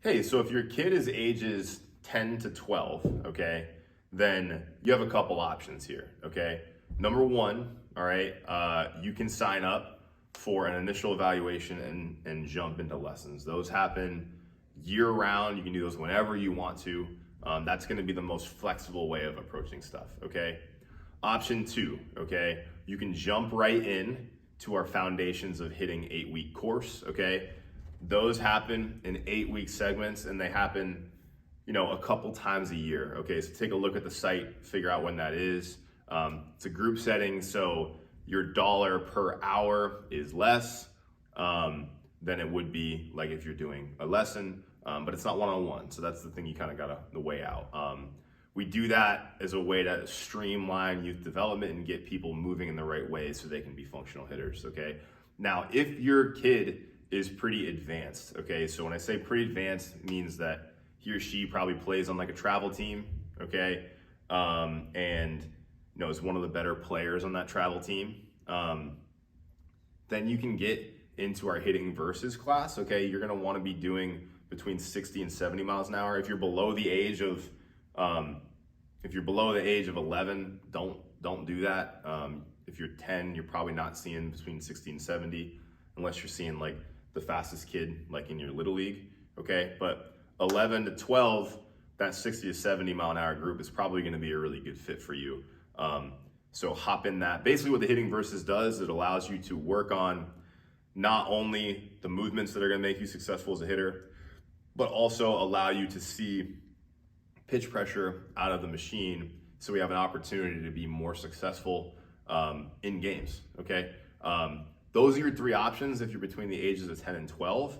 Hey, so if your kid is ages 10 to 12, okay, then you have a couple options here, okay? Number one, all right, you can sign up for an initial evaluation and jump into lessons. Those happen year round. You can do those whenever you want to. That's going to be the most flexible way of approaching stuff, okay? Option two, okay, you can jump right in to our Foundations of Hitting 8-week course, okay? Those happen in 8-week segments and they happen, a couple times a year, okay? So take a look at the site, figure out when that is. It's a group setting, so your dollar per hour is less than it would be like if you're doing a lesson, but it's not one-on-one, so that's the thing you kind of gotta weigh out. We do that as a way to streamline youth development and get people moving in the right way so they can be functional hitters, okay? Now, if your kid is pretty advanced, okay? So when I say pretty advanced, means that he or she probably plays on like a travel team, okay? And is one of the better players on that travel team. Then you can get into our hitting versus class, okay? You're gonna wanna be doing between 60 and 70 miles an hour. If you're below the age of 11, don't do that. If you're 10, you're probably not seeing between 60 and 70, unless you're seeing like the fastest kid like in your little league, okay? But 11 to 12, that 60 to 70 mile an hour group is probably gonna be a really good fit for you. So hop in that. Basically what the hitting versus does, it allows you to work on not only the movements that are gonna make you successful as a hitter, but also allow you to see pitch pressure out of the machine, so we have an opportunity to be more successful in games, okay? Those are your three options if you're between the ages of 10 and 12.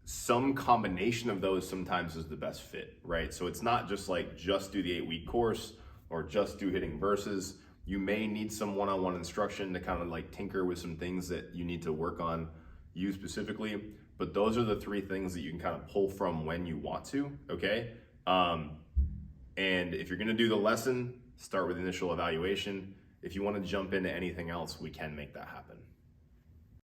Some combination of those sometimes is the best fit, right? So it's not just like just do the 8-week course or just do hitting versus. You may need some one-on-one instruction to kind of like tinker with some things that you need to work on you specifically. But those are the three things that you can kind of pull from when you want to, okay? And if you're gonna do the lesson, start with initial evaluation. If you wanna jump into anything else, we can make that happen.